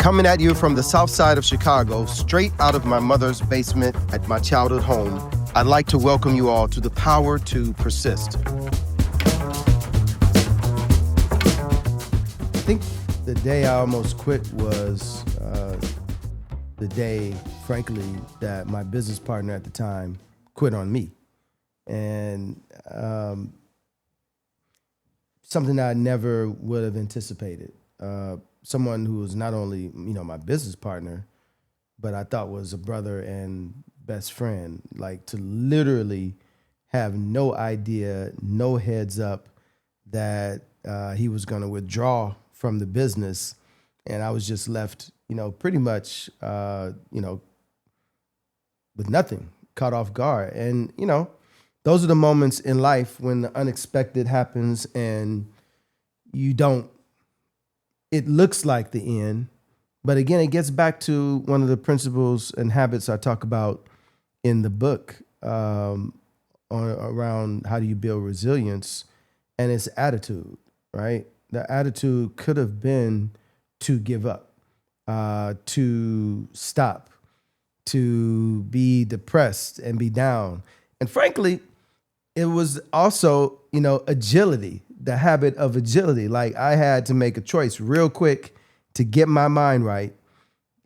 Coming at you from the south side of Chicago, straight out of my mother's basement at my childhood home, I'd like to welcome you all to the power to persist. I think the day I almost quit was the day, frankly, that my business partner at the time quit on me. And something that I never would have anticipated. Someone who was not only, my business partner, but I thought was a brother and best friend, like to literally have no idea, no heads up that he was going to withdraw from the business. And I was just left, pretty much, with nothing, caught off guard. And, those are the moments in life when the unexpected happens and it looks like the end. But again, it gets back to one of the principles and habits I talk about in the book around how do you build resilience, and it's attitude, right? The attitude could have been to give up, to stop, to be depressed and be down. And frankly, it was also, agility, the habit of agility. Like I had to make a choice real quick to get my mind right,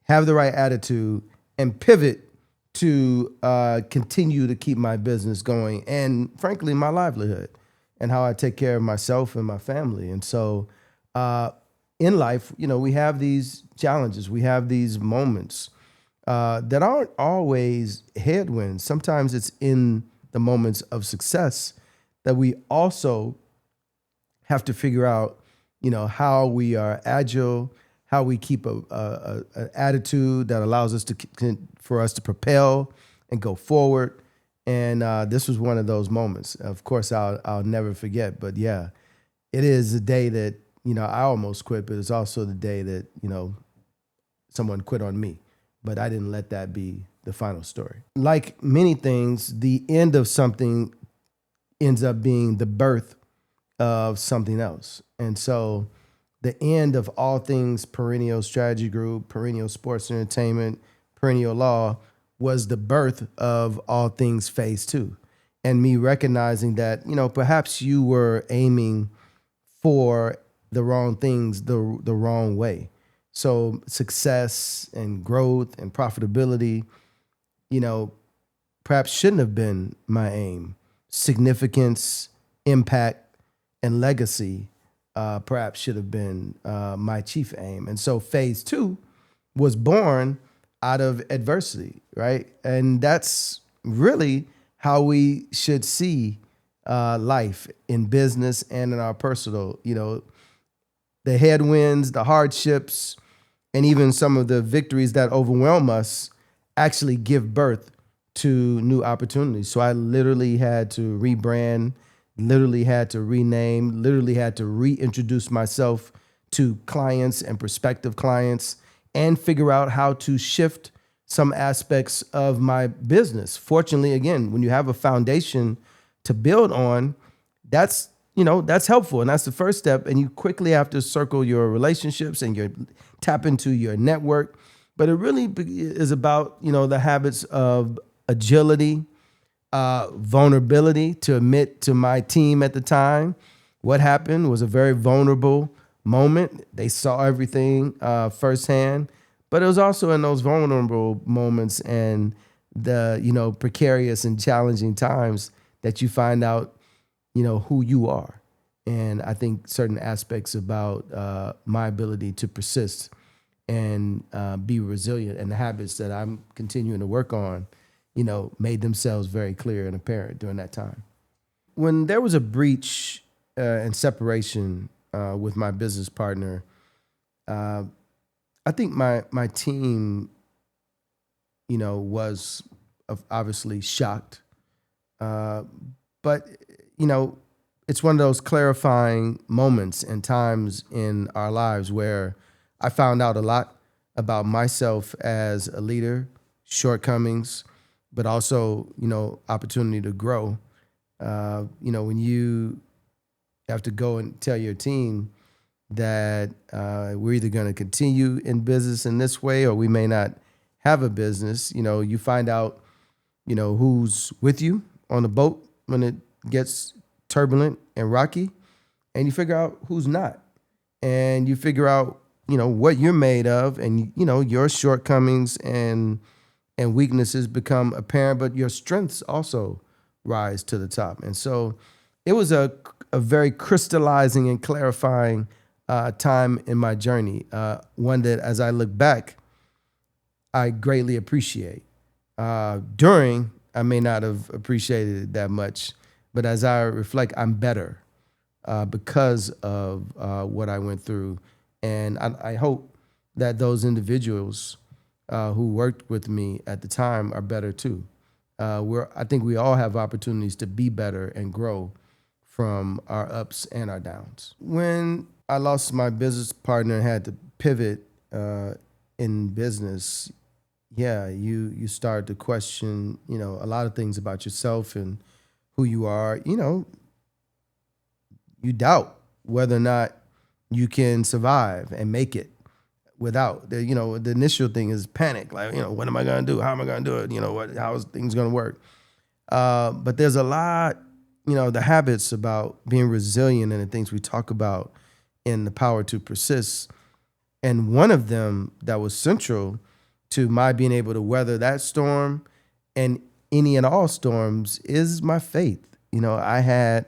have the right attitude, and pivot to continue to keep my business going and, frankly, my livelihood and how I take care of myself and my family. And so in life, we have these challenges. We have these moments that aren't always headwinds. Sometimes it's in the moments of success that we also have to figure out, how we are agile, how we keep an attitude that allows us for us to propel and go forward. And this was one of those moments. Of course, I'll never forget. But yeah, it is a day that I almost quit, but it's also the day that someone quit on me. But I didn't let that be the final story. Like many things, the end of something ends up being the birth of something else. And so the end of all things Perennial Strategy Group, Perennial Sports Entertainment, Perennial Law was the birth of all things Phase 2. And me recognizing that, perhaps you were aiming for the wrong things the wrong way. So success and growth and profitability, perhaps shouldn't have been my aim. Significance, impact, and legacy perhaps should have been my chief aim. And so Phase 2 was born out of adversity, right? And that's really how we should see life in business and in our personal, the headwinds, the hardships, and even some of the victories that overwhelm us actually give birth to new opportunities. So I literally had to rebrand, literally had to rename, literally had to reintroduce myself to clients and prospective clients and figure out how to shift some aspects of my business. Fortunately, again, when you have a foundation to build on, that's helpful. And that's the first step. And you quickly have to circle your relationships and tap into your network. But it really is about, the habits of agility, vulnerability, to admit to my team at the time what happened was a very vulnerable moment. They saw everything firsthand, but it was also in those vulnerable moments and the, precarious and challenging times that you find out, who you are. And I think certain aspects about my ability to persist and be resilient and the habits that I'm continuing to work on, made themselves very clear and apparent during that time. When there was a breach and separation with my business partner, I think my team, was obviously shocked. But, it's one of those clarifying moments and times in our lives where I found out a lot about myself as a leader, shortcomings, but also, opportunity to grow. When you have to go and tell your team, that we're either going to continue in business in this way or we may not have a business. You find out, who's with you on the boat when it gets turbulent and rocky, and you figure out who's not. And you figure out, what you're made of, and, your shortcomings and weaknesses become apparent, but your strengths also rise to the top. And so it was a very crystallizing and clarifying time in my journey, one that as I look back, I greatly appreciate. During, I may not have appreciated it that much, but as I reflect, I'm better because of what I went through. And I hope that those individuals who worked with me at the time are better too. I think we all have opportunities to be better and grow from our ups and our downs. When I lost my business partner and had to pivot in business, you start to question, a lot of things about yourself and who you are. You doubt whether or not you can survive and make it without. The initial thing is panic. Like, what am I going to do? How am I going to do it? How is things going to work? But there's a lot, the habits about being resilient and the things we talk about in The Power to Persist. And one of them that was central to my being able to weather that storm and any and all storms is my faith. I had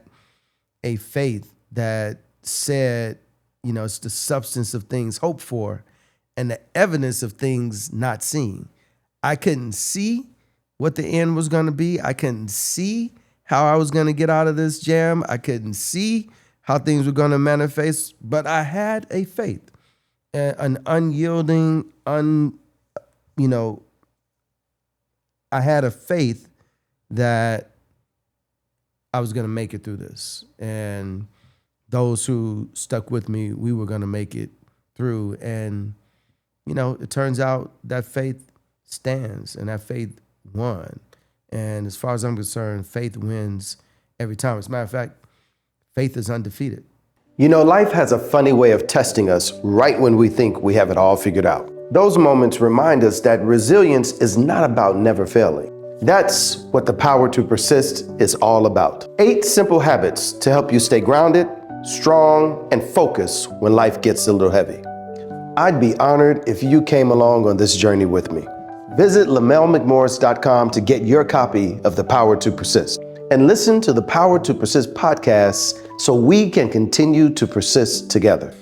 a faith that said, it's the substance of things hoped for and the evidence of things not seen. I couldn't see what the end was going to be. I couldn't see how I was going to get out of this jam. I couldn't see how things were going to manifest, but I had a faith, an unyielding, I had a faith that I was going to make it through this. And those who stuck with me, we were going to make it through. And, it turns out that faith stands and that faith won. And as far as I'm concerned, faith wins every time. As a matter of fact, faith is undefeated. Life has a funny way of testing us right when we think we have it all figured out. Those moments remind us that resilience is not about never failing. That's what The Power to Persist is all about. 8 simple habits to help you stay grounded, strong, and focused when life gets a little heavy. I'd be honored if you came along on this journey with me. Visit LamellMcMorris.com to get your copy of The Power to Persist and listen to the Power to Persist podcast so we can continue to persist together.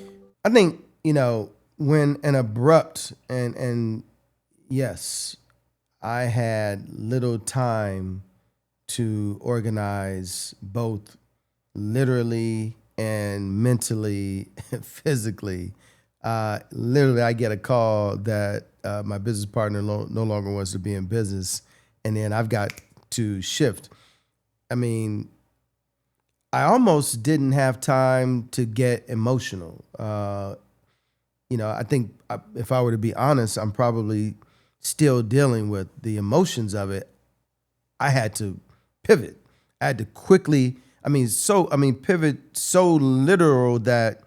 I think, when an abrupt and yes, I had little time to organize both literally and mentally, physically. Literally, I get a call that my business partner no longer wants to be in business, and then I've got to shift. I mean, I almost didn't have time to get emotional. I think if I were to be honest, I'm probably still dealing with the emotions of it. I had to pivot. I had to quickly, pivot so literal that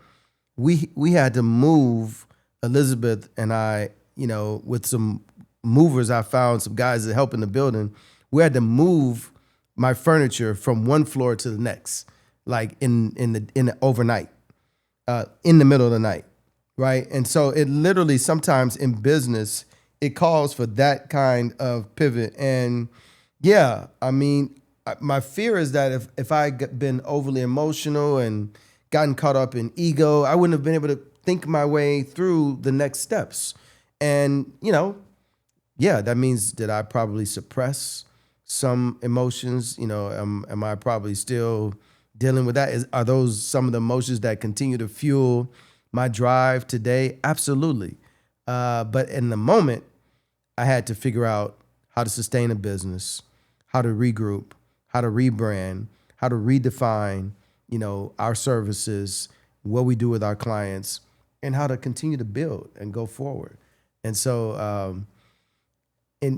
we had to move, Elizabeth and I, with some movers I found, some guys that help in the building, we had to move my furniture from one floor to the next, like in the overnight, in the middle of the night, right? And so it literally sometimes in business, it calls for that kind of pivot. And my fear is that if I had been overly emotional and gotten caught up in ego, I wouldn't have been able to think my way through the next steps. And, that means that I probably suppress some emotions. Am I probably still dealing with that? Are those some of the emotions that continue to fuel my drive today? Absolutely. But in the moment, I had to figure out how to sustain a business, how to regroup, how to rebrand, how to redefine, our services, what we do with our clients, and how to continue to build and go forward. And so,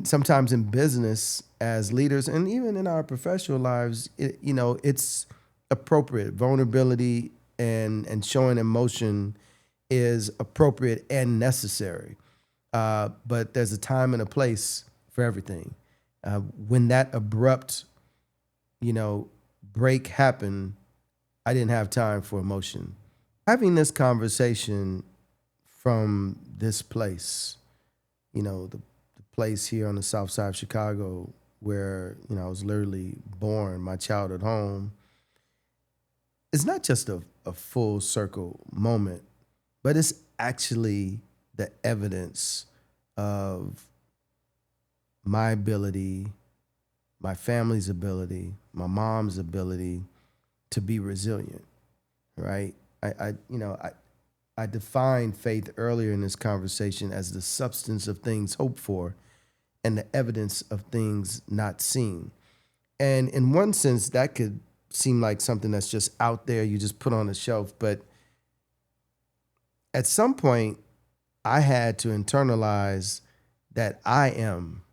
sometimes in business as leaders, and even in our professional lives, it's appropriate. Vulnerability and showing emotion is appropriate and necessary. But there's a time and a place for everything. When that abrupt, break happened, I didn't have time for emotion. Having this conversation from this place, the place here on the south side of Chicago where, I was literally born, my childhood home, it's not just a full circle moment, but it's actually the evidence of my ability, my family's ability, my mom's ability to be resilient, right? I defined faith earlier in this conversation as the substance of things hoped for and the evidence of things not seen. And in one sense, that could seem like something that's just out there, you just put on a shelf. But at some point, I had to internalize that I am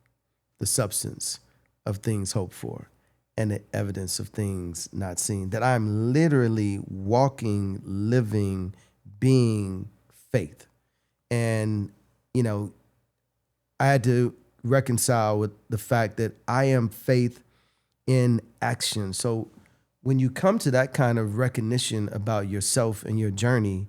the substance of things hoped for and the evidence of things not seen, that I'm literally walking, living, being faith. And, I had to reconcile with the fact that I am faith in action. So when you come to that kind of recognition about yourself and your journey,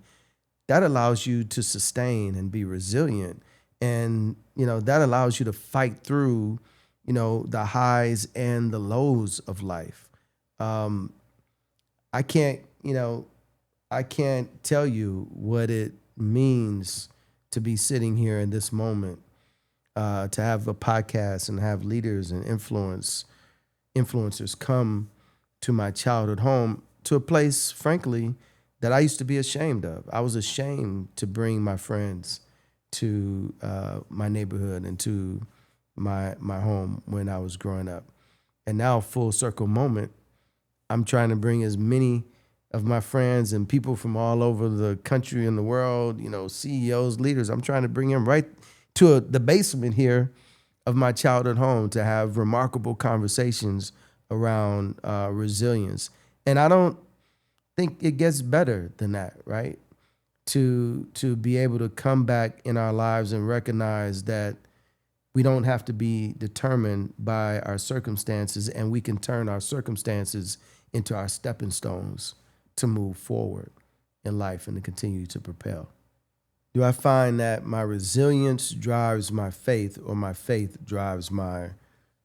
that allows you to sustain and be resilient. And, that allows you to fight through, the highs and the lows of life. I can't, I can't tell you what it means to be sitting here in this moment, to have a podcast and have leaders and influencers come to my childhood home, to a place, frankly, that I used to be ashamed of. I was ashamed to bring my friends to my neighborhood and to my home when I was growing up. And now, full circle moment, I'm trying to bring as many of my friends and people from all over the country and the world, CEOs, leaders, I'm trying to bring them right to the basement here of my childhood home to have remarkable conversations around resilience. And I don't think it gets better than that, right? To be able to come back in our lives and recognize that we don't have to be determined by our circumstances, and we can turn our circumstances into our stepping stones to move forward in life and to continue to propel. Do I find that my resilience drives my faith, or my faith drives my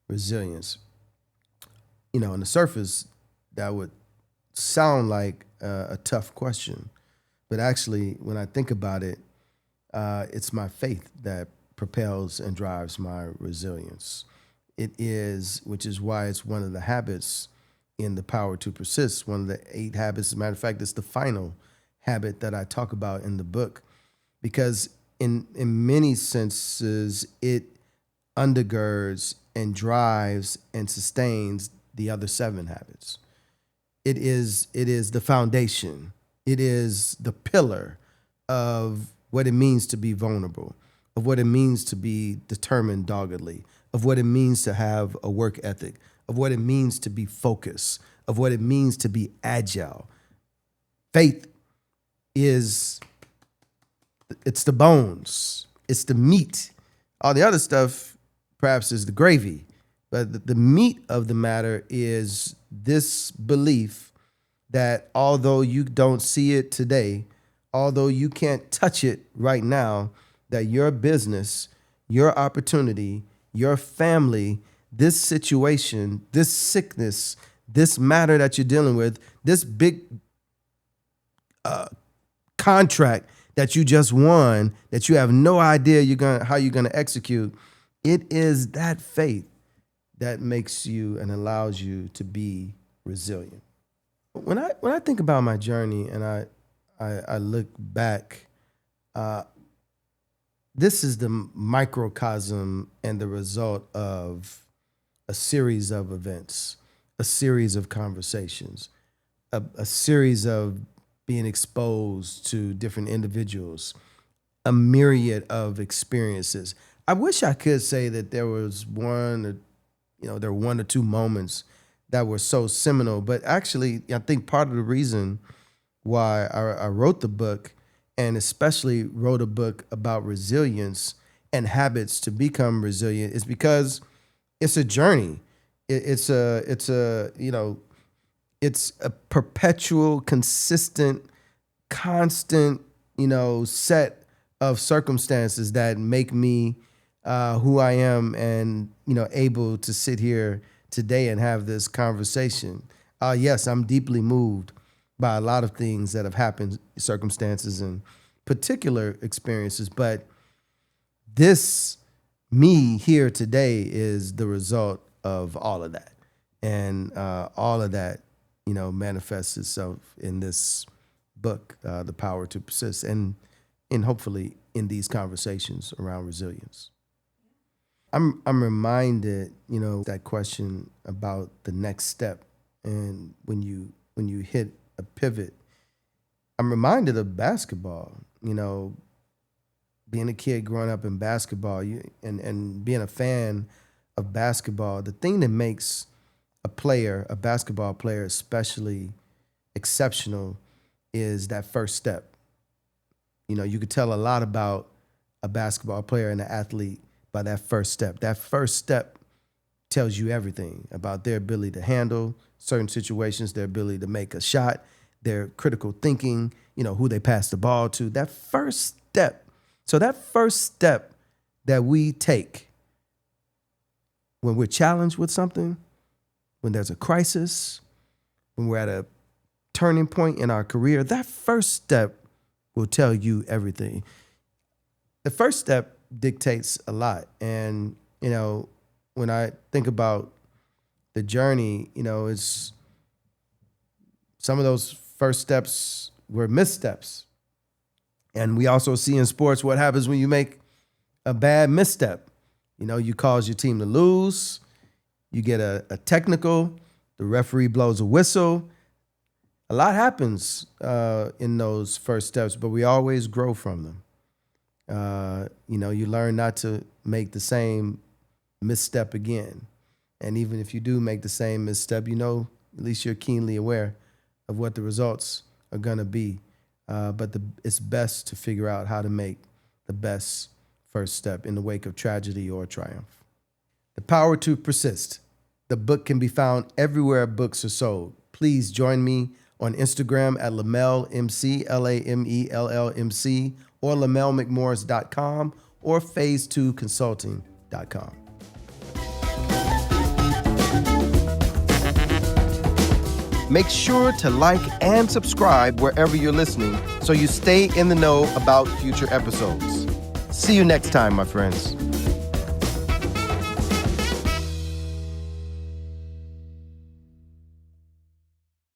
resilience? On the surface, that would sound like a tough question. But actually, when I think about it, it's my faith that propels and drives my resilience. It is, which is why it's one of the habits in the Power to Persist, one of the 8 habits. As a matter of fact, it's the final habit that I talk about in the book, because in many senses, it undergirds and drives and sustains the other 7 habits. It is the foundation. It is the pillar of what it means to be vulnerable, of what it means to be determined doggedly, of what it means to have a work ethic, of what it means to be focused, of what it means to be agile. Faith it's the bones, it's the meat. All the other stuff perhaps is the gravy, but the meat of the matter is this belief that although you don't see it today, although you can't touch it right now, that your business, your opportunity, your family, this situation, this sickness, this matter that you're dealing with, this big contract that you just won, that you have no idea how you're gonna execute, it is that faith that makes you and allows you to be resilient. When I think about my journey and I look back, this is the microcosm and the result of a series of events, a series of conversations, a series of being exposed to different individuals, a myriad of experiences. I wish I could say that there was there were 1 or 2 moments that were so seminal, but actually, I think part of the reason why I wrote the book, and especially wrote a book about resilience and habits to become resilient, is because it's a journey. It's a perpetual, consistent, constant, set of circumstances that make me who I am, and able to sit here today and have this conversation. Yes, I'm deeply moved by a lot of things that have happened, circumstances and particular experiences, but this me here today is the result of all of that, and all of that manifests itself in this book, The Power to Persist, and hopefully in these conversations around resilience. I'm reminded, that question about the next step, and when you hit a pivot, I'm reminded of basketball. Being a kid growing up in basketball, and being a fan of basketball, the thing that makes a basketball player especially exceptional is that first step. You could tell a lot about a basketball player and an athlete by that first step. That first step tells you everything about their ability to handle certain situations, their ability to make a shot, their critical thinking, who they pass the ball to. That first step. So that first step that we take when we're challenged with something, when there's a crisis, when we're at a turning point in our career, that first step will tell you everything. The first step dictates a lot. And, when I think about the journey, it's some of those first steps were missteps. And we also see in sports what happens when you make a bad misstep. You cause your team to lose, you get a technical, the referee blows a whistle. A lot happens in those first steps, but we always grow from them. You learn not to make the same misstep again. And even if you do make the same misstep, at least you're keenly aware of what the results are going to be. But it's best to figure out how to make the best first step in the wake of tragedy or triumph. The Power to Persist. The book can be found everywhere books are sold. Please join me on Instagram at Lamell MC, LAMELLMC, or lamellmcmorris.com, or phase2consulting.com. Make sure to like and subscribe wherever you're listening so you stay in the know about future episodes. See you next time, my friends.